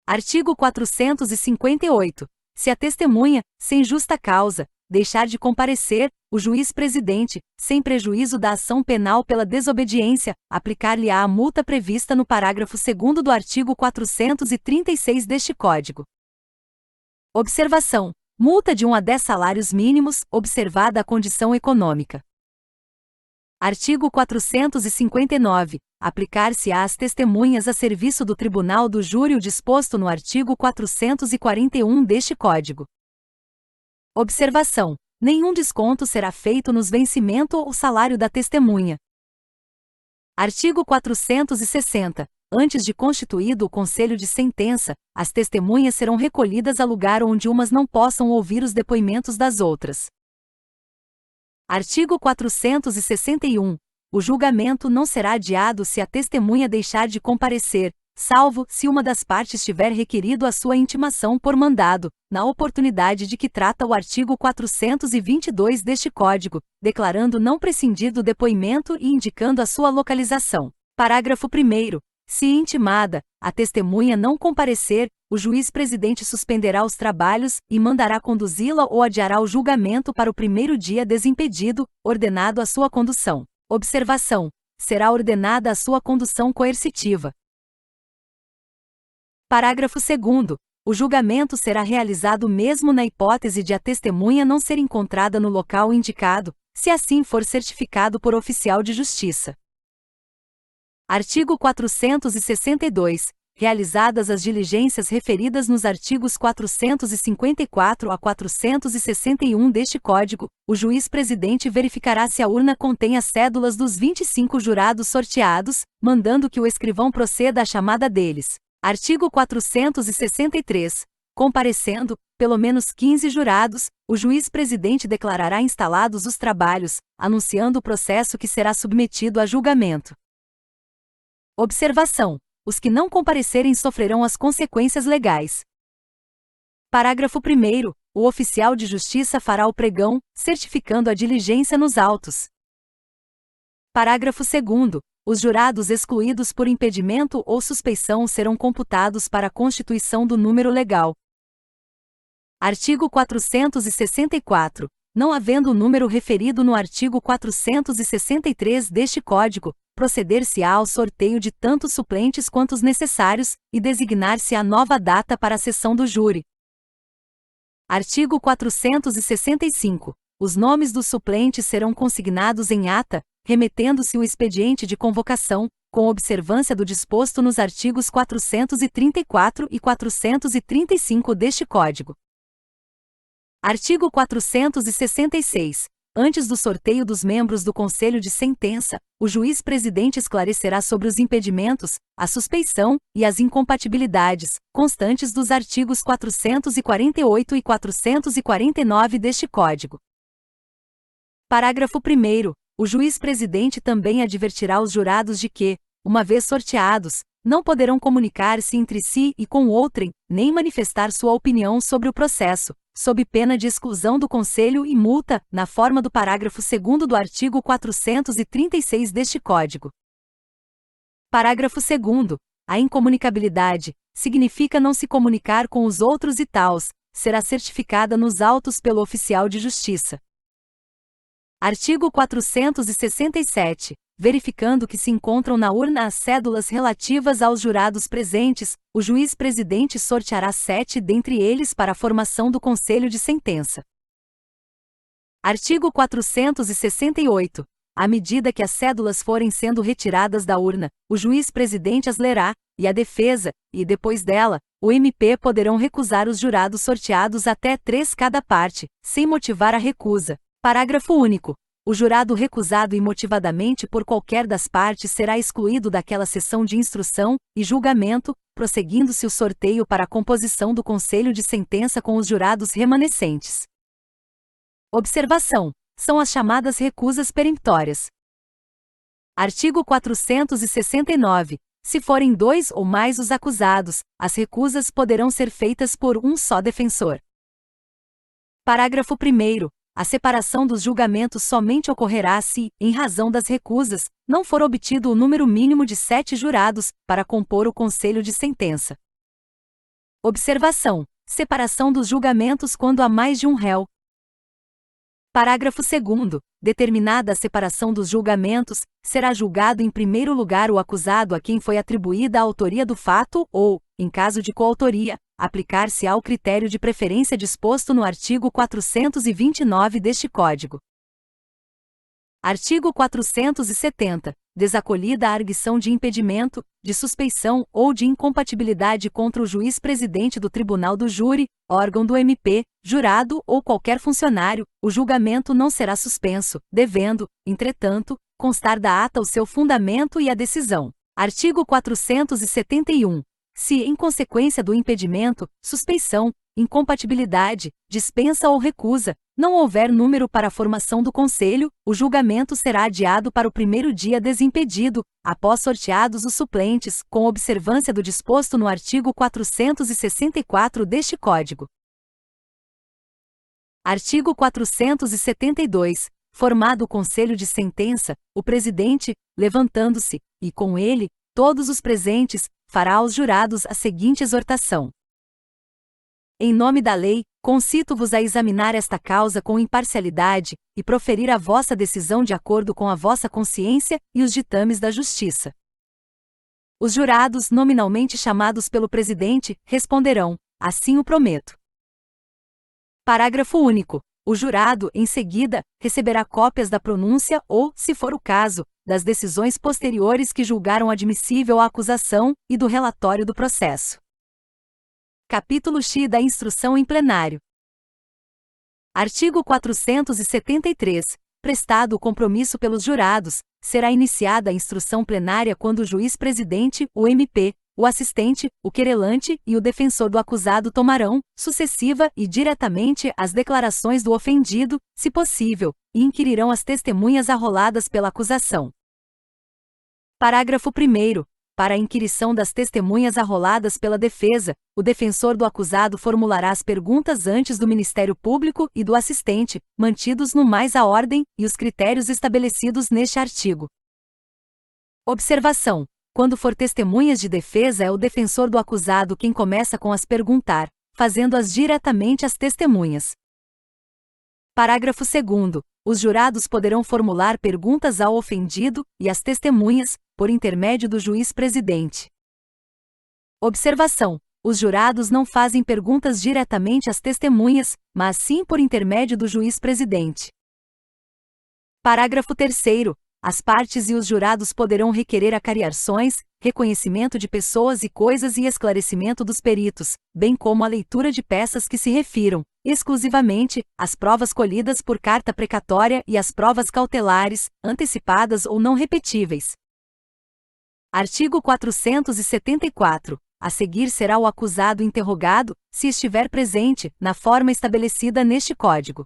Artigo 458. Se a testemunha, sem justa causa, deixar de comparecer, o juiz-presidente, sem prejuízo da ação penal pela desobediência, aplicar-lhe-á a multa prevista no parágrafo 2º do artigo 436 deste Código. Observação: multa de 1 a 10 salários mínimos, observada a condição econômica. Artigo 459. Aplicar-se-á às testemunhas a serviço do Tribunal do Júri o disposto no artigo 441 deste Código. Observação: nenhum desconto será feito nos vencimento ou salário da testemunha. Artigo 460. antes de constituído o conselho de sentença, as testemunhas serão recolhidas a lugar onde umas não possam ouvir os depoimentos das outras. Artigo 461. O julgamento não será adiado se a testemunha deixar de comparecer, salvo se uma das partes tiver requerido a sua intimação por mandado, na oportunidade de que trata o artigo 422 deste Código, declarando não prescindir do depoimento e indicando a sua localização. Parágrafo 1º. Se intimada, a testemunha não comparecer, o juiz-presidente suspenderá os trabalhos e mandará conduzi-la ou adiará o julgamento para o primeiro dia desimpedido, ordenado a sua condução. Observação: será ordenada a sua condução coercitiva. Parágrafo 2º. O julgamento será realizado mesmo na hipótese de a testemunha não ser encontrada no local indicado, se assim for certificado por oficial de justiça. Artigo 462. Realizadas as diligências referidas nos artigos 454 a 461 deste Código, o juiz-presidente verificará se a urna contém as cédulas dos 25 jurados sorteados, mandando que o escrivão proceda à chamada deles. Artigo 463. Comparecendo, pelo menos 15 jurados, o juiz-presidente declarará instalados os trabalhos, anunciando o processo que será submetido a julgamento. Observação: os que não comparecerem sofrerão as consequências legais. Parágrafo 1º. O oficial de justiça fará o pregão, certificando a diligência nos autos. Parágrafo 2º. Os jurados excluídos por impedimento ou suspeição serão computados para a constituição do número legal. Artigo 464. Não havendo o número referido no artigo 463 deste Código, proceder-se-á ao sorteio de tantos suplentes quantos necessários, e designar-se-á nova data para a sessão do júri. Artigo 465. Os nomes dos suplentes serão consignados em ata, remetendo-se o expediente de convocação, com observância do disposto nos artigos 434 e 435 deste Código. Artigo 466. Antes do sorteio dos membros do Conselho de Sentença, o juiz-presidente esclarecerá sobre os impedimentos, a suspeição e as incompatibilidades, constantes dos artigos 448 e 449 deste Código. Parágrafo 1º. O juiz-presidente também advertirá os jurados de que, uma vez sorteados, não poderão comunicar-se entre si e com outrem, nem manifestar sua opinião sobre o processo, sob pena de exclusão do Conselho e multa, na forma do parágrafo 2º do artigo 436 deste Código. Parágrafo 2º. A incomunicabilidade significa não se comunicar com os outros e tals, será certificada nos autos pelo oficial de justiça. Artigo 467. Verificando que se encontram na urna as cédulas relativas aos jurados presentes, o juiz-presidente sorteará 7 dentre eles para a formação do conselho de sentença. Artigo 468. À medida que as cédulas forem sendo retiradas da urna, o juiz-presidente as lerá, e a defesa, e depois dela, o MP poderão recusar os jurados sorteados até 3 cada parte, sem motivar a recusa. Parágrafo único. O jurado recusado imotivadamente por qualquer das partes será excluído daquela sessão de instrução e julgamento, prosseguindo-se o sorteio para a composição do conselho de sentença com os jurados remanescentes. Observação: são as chamadas recusas peremptórias. Artigo 469. Se forem 2 ou mais os acusados, as recusas poderão ser feitas por um só defensor. Parágrafo 1º. A separação dos julgamentos somente ocorrerá se, em razão das recusas, não for obtido o número mínimo de 7 jurados, para compor o conselho de sentença. Observação: separação dos julgamentos quando há mais de um réu. Parágrafo 2º. Determinada a separação dos julgamentos, será julgado em primeiro lugar o acusado a quem foi atribuída a autoria do fato ou, em caso de coautoria, aplicar-se-á o critério de preferência disposto no artigo 429 deste Código. Artigo 470. Desacolhida a arguição de impedimento, de suspeição ou de incompatibilidade contra o juiz-presidente do Tribunal do Júri, órgão do MP, jurado ou qualquer funcionário, o julgamento não será suspenso, devendo, entretanto, constar da ata o seu fundamento e a decisão. Artigo 471. Se, em consequência do impedimento, suspeição, incompatibilidade, dispensa ou recusa, não houver número para a formação do Conselho, o julgamento será adiado para o primeiro dia desimpedido, após sorteados os suplentes, com observância do disposto no artigo 464 deste Código. Artigo 472. Formado o Conselho de Sentença, o presidente, levantando-se, e com ele, todos os presentes, fará aos jurados a seguinte exortação: em nome da lei, concito-vos a examinar esta causa com imparcialidade, e proferir a vossa decisão de acordo com a vossa consciência e os ditames da justiça. Os jurados, nominalmente chamados pelo presidente, responderão: assim o prometo. Parágrafo único. O jurado, em seguida, receberá cópias da pronúncia ou, se for o caso, das decisões posteriores que julgaram admissível a acusação e do relatório do processo. Capítulo X da Instrução em Plenário. Artigo 473. Prestado o compromisso pelos jurados, será iniciada a instrução plenária quando o juiz-presidente, o MP, o assistente, o querelante e o defensor do acusado tomarão, sucessiva e diretamente, as declarações do ofendido, se possível, e inquirirão as testemunhas arroladas pela acusação. Parágrafo 1º. Para a inquirição das testemunhas arroladas pela defesa, o defensor do acusado formulará as perguntas antes do Ministério Público e do assistente, mantidos no mais a ordem e os critérios estabelecidos neste artigo. Observação: quando for testemunhas de defesa, é o defensor do acusado quem começa com as perguntar, fazendo-as diretamente às testemunhas. Parágrafo 2º. Os jurados poderão formular perguntas ao ofendido e às testemunhas, por intermédio do juiz-presidente. Observação: os jurados não fazem perguntas diretamente às testemunhas, mas sim por intermédio do juiz-presidente. Parágrafo 3º. As partes e os jurados poderão requerer acariações, reconhecimento de pessoas e coisas e esclarecimento dos peritos, bem como a leitura de peças que se refiram, exclusivamente, às provas colhidas por carta precatória e às provas cautelares, antecipadas ou não repetíveis. Artigo 474. A seguir será o acusado interrogado, se estiver presente, na forma estabelecida neste Código.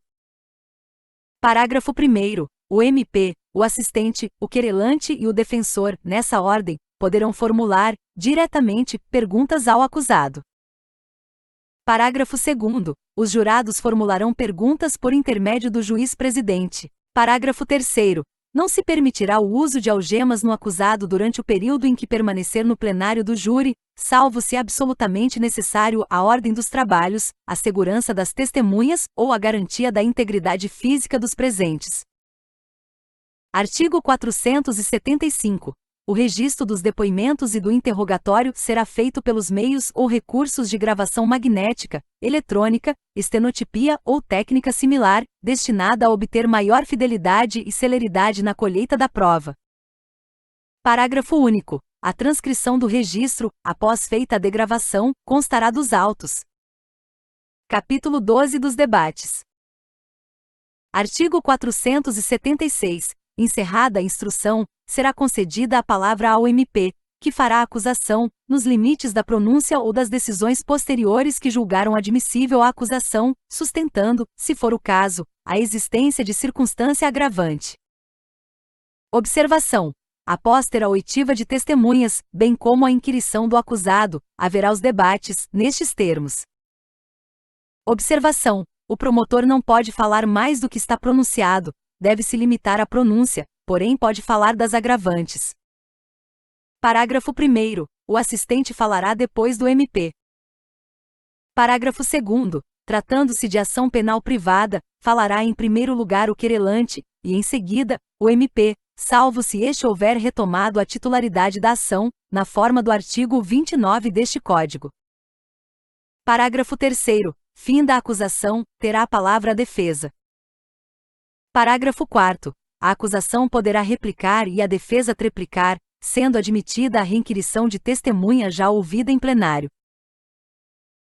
Parágrafo 1º. O MP, o assistente, o querelante e o defensor, nessa ordem, poderão formular, diretamente, perguntas ao acusado. Parágrafo 2º. Os jurados formularão perguntas por intermédio do juiz-presidente. Parágrafo 3º. Não se permitirá o uso de algemas no acusado durante o período em que permanecer no plenário do júri, salvo se absolutamente necessário à ordem dos trabalhos, à segurança das testemunhas ou à garantia da integridade física dos presentes. Artigo 475. O registro dos depoimentos e do interrogatório será feito pelos meios ou recursos de gravação magnética, eletrônica, estenotipia ou técnica similar, destinada a obter maior fidelidade e celeridade na colheita da prova. Parágrafo único. A transcrição do registro, após feita a degravação, constará dos autos. Capítulo 12 dos debates. Artigo 476. Encerrada a instrução, será concedida a palavra ao MP, que fará a acusação, nos limites da pronúncia ou das decisões posteriores que julgaram admissível a acusação, sustentando, se for o caso, a existência de circunstância agravante. Observação: após ter a oitiva de testemunhas, bem como a inquirição do acusado, haverá os debates, nestes termos. Observação: o promotor não pode falar mais do que está pronunciado, deve-se limitar à pronúncia, porém pode falar das agravantes. Parágrafo 1º. O assistente falará depois do MP. Parágrafo 2º. Tratando-se de ação penal privada, falará em primeiro lugar o querelante, e em seguida, o MP, salvo se este houver retomado a titularidade da ação, na forma do artigo 29 deste Código. Parágrafo 3º. Fim da acusação, terá a palavra a defesa. Parágrafo 4º. A acusação poderá replicar e a defesa treplicar, sendo admitida a reinquirição de testemunha já ouvida em plenário.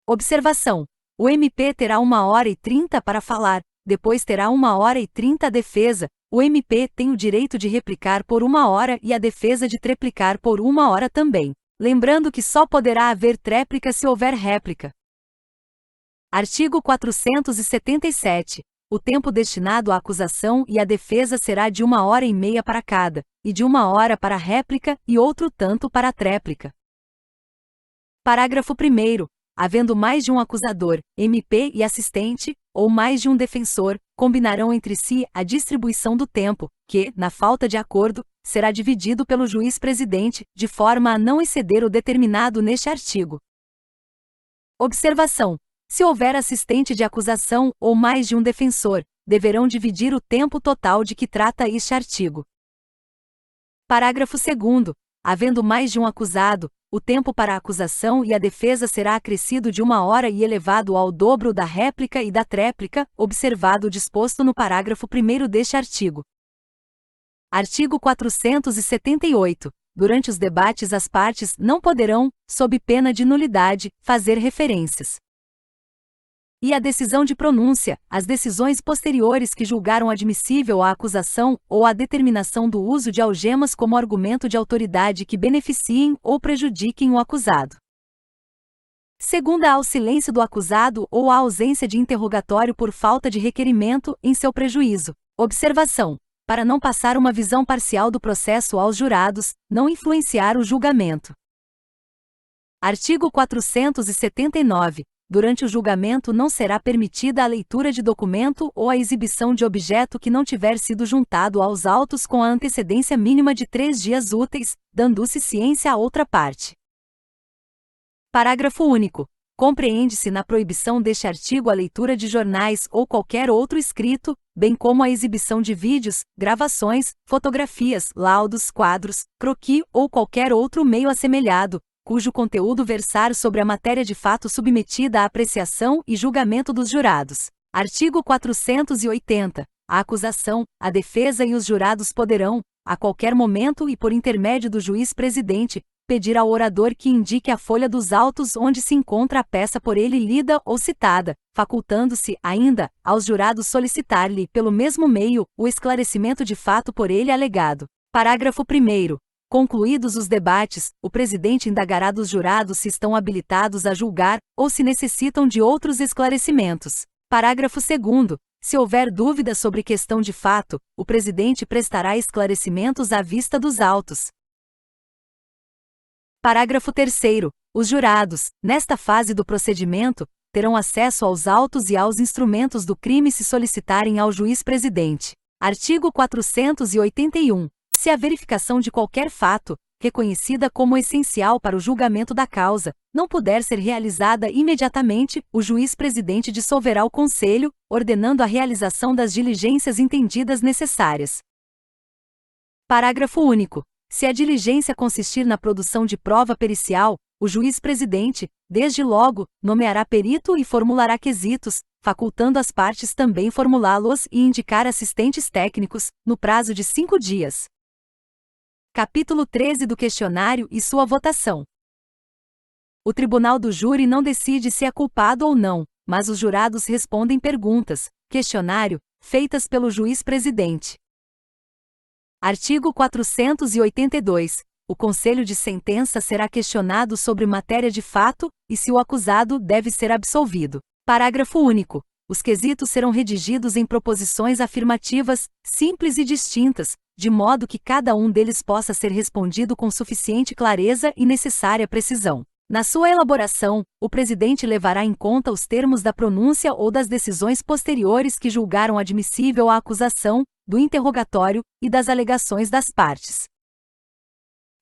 Observação: o MP terá 1h30 para falar, depois terá 1h30 a defesa, O MP tem o direito de replicar por 1 hora e a defesa de triplicar por 1 hora também. Lembrando que só poderá haver tréplica se houver réplica. Artigo 477. O tempo destinado à acusação e à defesa será de 1 hora e meia para cada, e de 1 hora para a réplica e outro tanto para a tréplica. Parágrafo 1º. Havendo mais de um acusador, MP e assistente, ou mais de um defensor, combinarão entre si a distribuição do tempo, que, na falta de acordo, será dividido pelo juiz-presidente, de forma a não exceder o determinado neste artigo. Observação: se houver assistente de acusação ou mais de um defensor, deverão dividir o tempo total de que trata este artigo. Parágrafo 2º. Havendo mais de um acusado, o tempo para a acusação e a defesa será acrescido de 1 hora e elevado ao dobro da réplica e da tréplica, observado o disposto no parágrafo 1º deste artigo. Artigo 478. Durante os debates as partes não poderão, sob pena de nulidade, fazer referências. E a decisão de pronúncia, as decisões posteriores que julgaram admissível a acusação ou a determinação do uso de algemas como argumento de autoridade que beneficiem ou prejudiquem o acusado. Segunda, ao silêncio do acusado ou à ausência de interrogatório por falta de requerimento em seu prejuízo. Observação: para não passar uma visão parcial do processo aos jurados, não influenciar o julgamento. Artigo 479. Durante o julgamento não será permitida a leitura de documento ou a exibição de objeto que não tiver sido juntado aos autos com a antecedência mínima de 3 dias úteis, dando-se ciência à outra parte. Parágrafo único. Compreende-se na proibição deste artigo a leitura de jornais ou qualquer outro escrito, bem como a exibição de vídeos, gravações, fotografias, laudos, quadros, croquis ou qualquer outro meio assemelhado, cujo conteúdo versar sobre a matéria de fato submetida à apreciação e julgamento dos jurados. Artigo 480. A acusação, a defesa e os jurados poderão, a qualquer momento e por intermédio do juiz-presidente, pedir ao orador que indique a folha dos autos onde se encontra a peça por ele lida ou citada, facultando-se, ainda, aos jurados solicitar-lhe, pelo mesmo meio, o esclarecimento de fato por ele alegado. Parágrafo 1º. Concluídos os debates, o presidente indagará dos jurados se estão habilitados a julgar, ou se necessitam de outros esclarecimentos. Parágrafo 2º. Se houver dúvida sobre questão de fato, o presidente prestará esclarecimentos à vista dos autos. Parágrafo 3º. Os jurados, nesta fase do procedimento, terão acesso aos autos e aos instrumentos do crime se solicitarem ao juiz-presidente. Artigo 481. Se a verificação de qualquer fato, reconhecida como essencial para o julgamento da causa, não puder ser realizada imediatamente, o juiz-presidente dissolverá o conselho, ordenando a realização das diligências entendidas necessárias. Parágrafo único. Se a diligência consistir na produção de prova pericial, o juiz-presidente, desde logo, nomeará perito e formulará quesitos, facultando as partes também formulá-los e indicar assistentes técnicos, no prazo de 5 dias. Capítulo 13 do questionário e sua votação. O tribunal do júri não decide se é culpado ou não, mas os jurados respondem perguntas, questionário, feitas pelo juiz-presidente. Artigo 482. O conselho de sentença será questionado sobre matéria de fato, e se o acusado deve ser absolvido. Parágrafo único. Os quesitos serão redigidos em proposições afirmativas, simples e distintas, de modo que cada um deles possa ser respondido com suficiente clareza e necessária precisão. Na sua elaboração, o presidente levará em conta os termos da pronúncia ou das decisões posteriores que julgaram admissível a acusação, do interrogatório e das alegações das partes.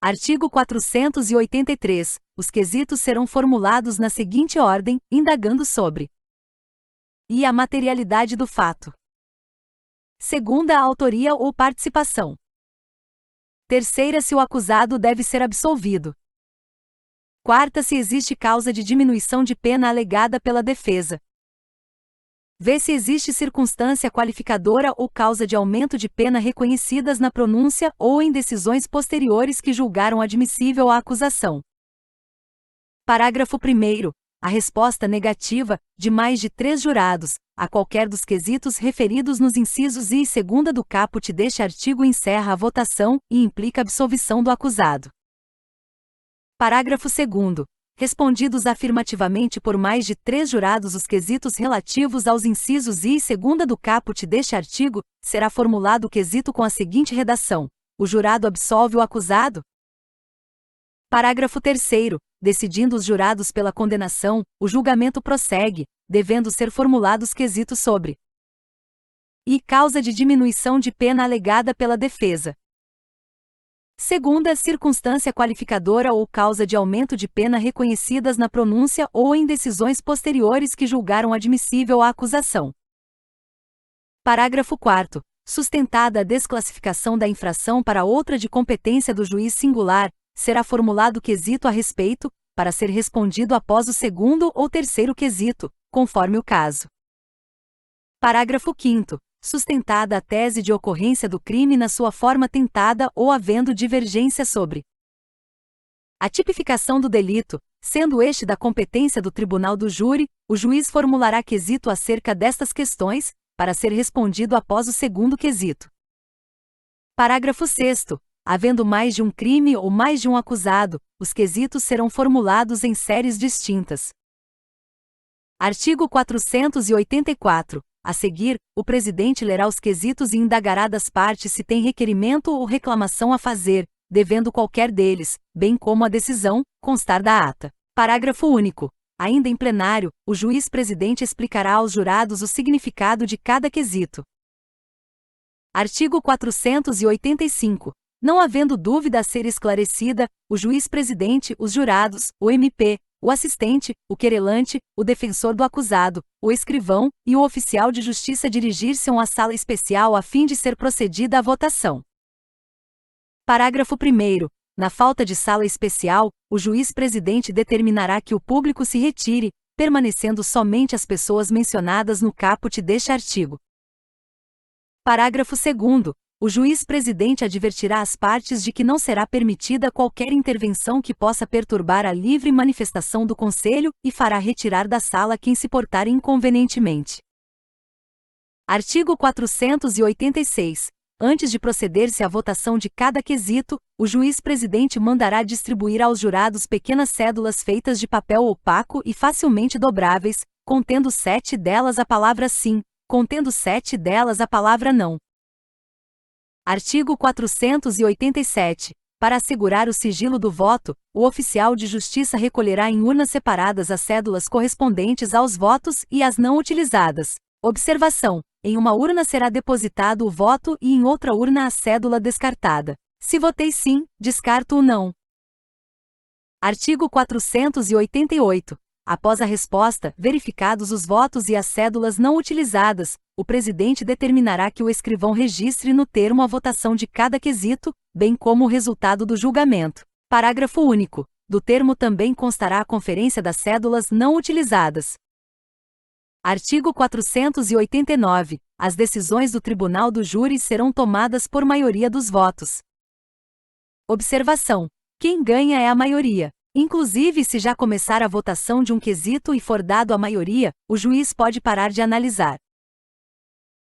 Artigo 483. Os quesitos serão formulados na seguinte ordem, indagando sobre: e a materialidade do fato. Segunda, a autoria ou participação. Terceira, se o acusado deve ser absolvido. Quarta, se existe causa de diminuição de pena alegada pela defesa. Vê se existe circunstância qualificadora ou causa de aumento de pena reconhecidas na pronúncia ou em decisões posteriores que julgaram admissível a acusação. Parágrafo 1º. a resposta negativa, de mais de 3 jurados, a qualquer dos quesitos referidos nos incisos I e segunda do caput deste artigo encerra a votação e implica a absolvição do acusado. Parágrafo 2º. Respondidos afirmativamente por mais de 3 jurados os quesitos relativos aos incisos I e segunda do caput deste artigo, será formulado o quesito com a seguinte redação: o jurado absolve o acusado? Parágrafo 3º. Decidindo os jurados pela condenação, o julgamento prossegue, devendo ser formulados quesitos sobre I. Causa de diminuição de pena alegada pela defesa. Segunda, circunstância qualificadora ou causa de aumento de pena reconhecidas na pronúncia ou em decisões posteriores que julgaram admissível a acusação. Parágrafo 4º. Sustentada a desclassificação da infração para outra de competência do juiz singular, será formulado quesito a respeito, para ser respondido após o segundo ou terceiro quesito, conforme o caso. Parágrafo 5º. Sustentada a tese de ocorrência do crime na sua forma tentada ou havendo divergência sobre a tipificação do delito, sendo este da competência do tribunal do júri, o juiz formulará quesito acerca destas questões, para ser respondido após o segundo quesito. Parágrafo 6º. Havendo mais de um crime ou mais de um acusado, os quesitos serão formulados em séries distintas. Artigo 484. A seguir, o presidente lerá os quesitos e indagará das partes se tem requerimento ou reclamação a fazer, devendo qualquer deles, bem como a decisão, constar da ata. Parágrafo único. Ainda em plenário, o juiz-presidente explicará aos jurados o significado de cada quesito. Artigo 485. Não havendo dúvida a ser esclarecida, o juiz-presidente, os jurados, o MP, o assistente, o querelante, o defensor do acusado, o escrivão e o oficial de justiça dirigir-se à sala especial a fim de ser procedida à votação. Parágrafo 1º. Na falta de sala especial, o juiz-presidente determinará que o público se retire, permanecendo somente as pessoas mencionadas no caput deste artigo. Parágrafo 2º. O juiz-presidente advertirá as partes de que não será permitida qualquer intervenção que possa perturbar a livre manifestação do Conselho e fará retirar da sala quem se portar inconvenientemente. Artigo 486. Antes de proceder-se à votação de cada quesito, o juiz-presidente mandará distribuir aos jurados pequenas cédulas feitas de papel opaco e facilmente dobráveis, contendo 7 delas a palavra sim, contendo 7 delas a palavra não. Artigo 487. Para assegurar o sigilo do voto, o oficial de justiça recolherá em urnas separadas as cédulas correspondentes aos votos e as não utilizadas. Observação: em uma urna será depositado o voto e em outra urna a cédula descartada. Se votei sim, descarto o não. Artigo 488. Após a resposta, verificados os votos e as cédulas não utilizadas, o presidente determinará que o escrivão registre no termo a votação de cada quesito, bem como o resultado do julgamento. Parágrafo único. Do termo também constará a conferência das cédulas não utilizadas. Artigo 489. As decisões do tribunal do júri serão tomadas por maioria dos votos. Observação: quem ganha é a maioria. Inclusive, se já começar a votação de um quesito e for dado a maioria, o juiz pode parar de analisar.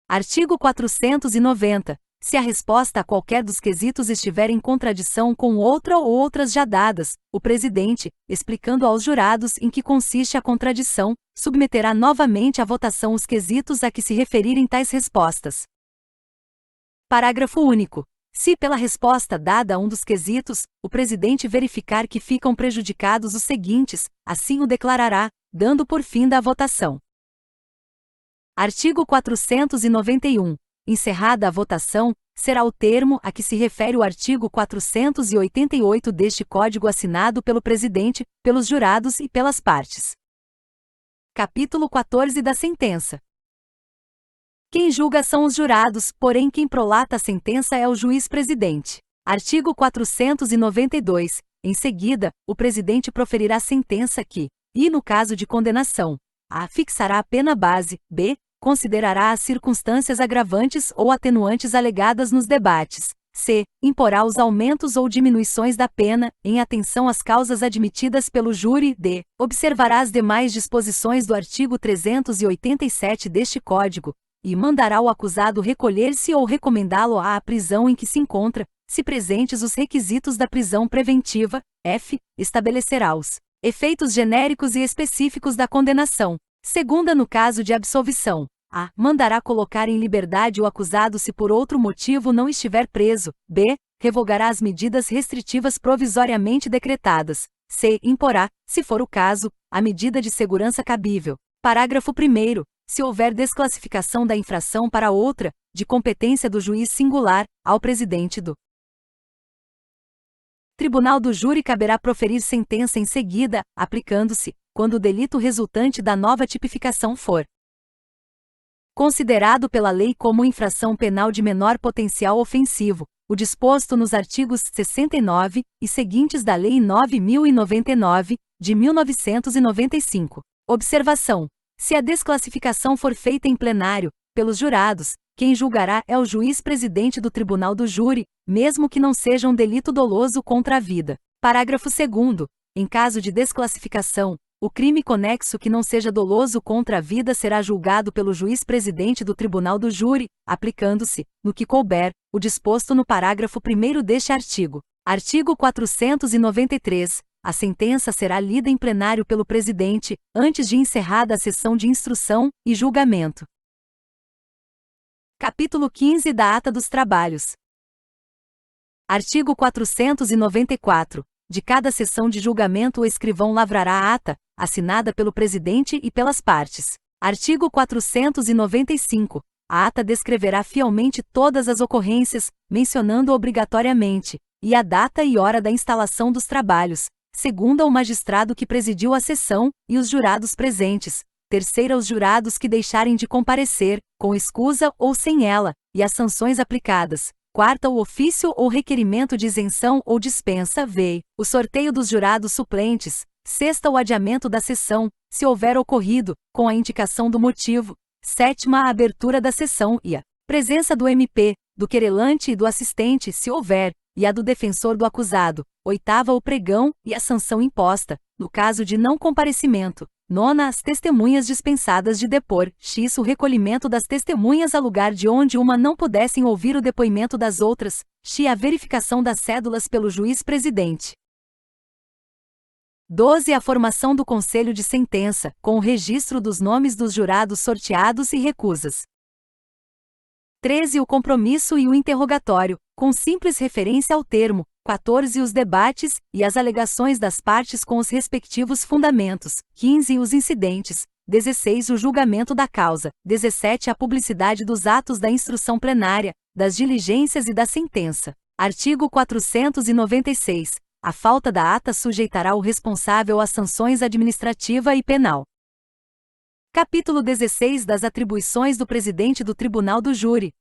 Artigo 490. Se a resposta a qualquer dos quesitos estiver em contradição com outra ou outras já dadas, o presidente, explicando aos jurados em que consiste a contradição, submeterá novamente à votação os quesitos a que se referirem tais respostas. Parágrafo único. Se pela resposta dada a um dos quesitos, o presidente verificar que ficam prejudicados os seguintes, assim o declarará, dando por fim da votação. Artigo 491. Encerrada a votação, será o termo a que se refere o artigo 488 deste Código assinado pelo presidente, pelos jurados e pelas partes. Capítulo 14 da sentença. Quem julga são os jurados, porém quem prolata a sentença é o juiz-presidente. Artigo 492. Em seguida, o presidente proferirá a sentença que, e no caso de condenação, a. Fixará a pena base, b. Considerará as circunstâncias agravantes ou atenuantes alegadas nos debates, c. Imporá os aumentos ou diminuições da pena, em atenção às causas admitidas pelo júri. D. Observará as demais disposições do artigo 387 deste Código, e mandará o acusado recolher-se ou recomendá-lo à prisão em que se encontra, se presentes os requisitos da prisão preventiva. F. Estabelecerá os efeitos genéricos e específicos da condenação. Segunda, no caso de absolvição. A. Mandará colocar em liberdade o acusado se por outro motivo não estiver preso. B. Revogará as medidas restritivas provisoriamente decretadas. C. Imporá, se for o caso, a medida de segurança cabível. Parágrafo 1º. Se houver desclassificação da infração para outra, de competência do juiz singular, ao presidente do Tribunal do Júri caberá proferir sentença em seguida, aplicando-se, quando o delito resultante da nova tipificação for considerado pela lei como infração penal de menor potencial ofensivo, o disposto nos artigos 69 e seguintes da Lei 9.099, de 1995. Observação: se a desclassificação for feita em plenário, pelos jurados, quem julgará é o juiz-presidente do Tribunal do Júri, mesmo que não seja um delito doloso contra a vida. Parágrafo 2º. Em caso de desclassificação, o crime conexo que não seja doloso contra a vida será julgado pelo juiz-presidente do Tribunal do Júri, aplicando-se, no que couber, o disposto no parágrafo 1º deste artigo. Artigo 493. A sentença será lida em plenário pelo presidente, antes de encerrada a sessão de instrução e julgamento. Capítulo 15 da Ata dos Trabalhos. Artigo 494. De cada sessão de julgamento o escrivão lavrará a ata, assinada pelo presidente e pelas partes. Artigo 495. A ata descreverá fielmente todas as ocorrências, mencionando obrigatoriamente, e a data e hora da instalação dos trabalhos, segunda o magistrado que presidiu a sessão, e os jurados presentes, terceira os jurados que deixarem de comparecer, com escusa ou sem ela, e as sanções aplicadas. Quarta, o ofício ou requerimento de isenção ou dispensa, v. o sorteio dos jurados suplentes. Sexta, o adiamento da sessão, se houver ocorrido, com a indicação do motivo. Sétima, a abertura da sessão e a presença do MP, do querelante e do assistente, se houver, e a do defensor do acusado. Oitava, o pregão e a sanção imposta, no caso de não comparecimento. Nona, as testemunhas dispensadas de depor. X, o recolhimento das testemunhas a lugar de onde uma não pudessem ouvir o depoimento das outras. X, a verificação das cédulas pelo juiz-presidente. 12, a formação do conselho de sentença, com o registro dos nomes dos jurados sorteados e recusas. 13, o compromisso e o interrogatório, com simples referência ao termo. 14, os debates e as alegações das partes com os respectivos fundamentos. 15, os incidentes. 16, o julgamento da causa. 17, a publicidade dos atos da instrução plenária, das diligências e da sentença. Artigo 496. A falta da ata sujeitará o responsável a sanções administrativa e penal. Capítulo 16 das atribuições do presidente do Tribunal do Júri.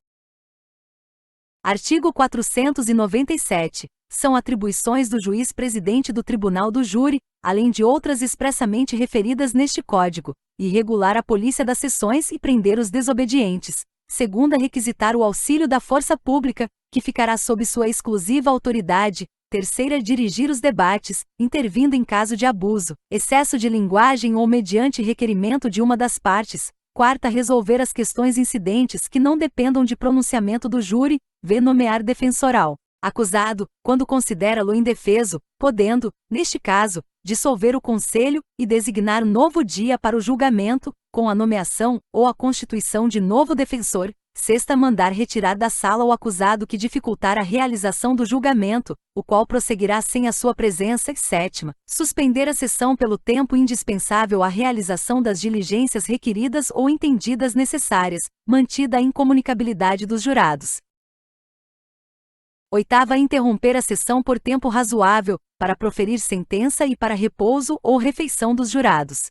Artigo 497. São atribuições do juiz-presidente do Tribunal do Júri, além de outras expressamente referidas neste Código, e regular a polícia das sessões e prender os desobedientes. Segunda, requisitar o auxílio da força pública, que ficará sob sua exclusiva autoridade. Terceira, dirigir os debates, intervindo em caso de abuso, excesso de linguagem ou mediante requerimento de uma das partes. Quarta, resolver as questões incidentes que não dependam de pronunciamento do júri. V, nomear defensoral acusado, quando considera-lo indefeso, podendo, neste caso, dissolver o conselho e designar novo dia para o julgamento, com a nomeação ou a constituição de novo defensor. Sexta, mandar retirar da sala o acusado que dificultar a realização do julgamento, o qual prosseguirá sem a sua presença. E sétima, suspender a sessão pelo tempo indispensável à realização das diligências requeridas ou entendidas necessárias, mantida a incomunicabilidade dos jurados. Oitava, interromper a sessão por tempo razoável, para proferir sentença e para repouso ou refeição dos jurados.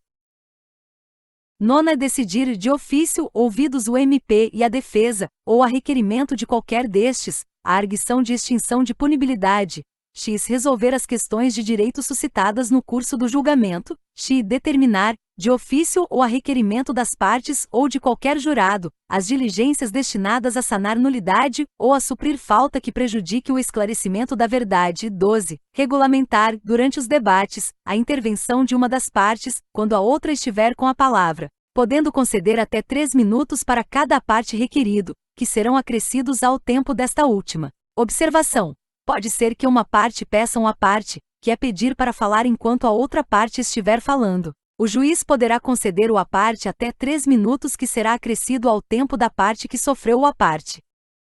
Nona, decidir de ofício, ouvidos o MP e a defesa, ou a requerimento de qualquer destes, a arguição de extinção de punibilidade. x. Resolver as questões de direito suscitadas no curso do julgamento, x. Determinar, de ofício ou a requerimento das partes ou de qualquer jurado, as diligências destinadas a sanar nulidade ou a suprir falta que prejudique o esclarecimento da verdade. 12. Regulamentar, durante os debates, a intervenção de uma das partes, quando a outra estiver com a palavra, podendo conceder até 3 minutos para cada parte requerido, que serão acrescidos ao tempo desta última. Observação: pode ser que uma parte peça uma parte, que é pedir para falar enquanto a outra parte estiver falando. O juiz poderá conceder à parte até 3 minutos, que será acrescido ao tempo da parte que sofreu a parte.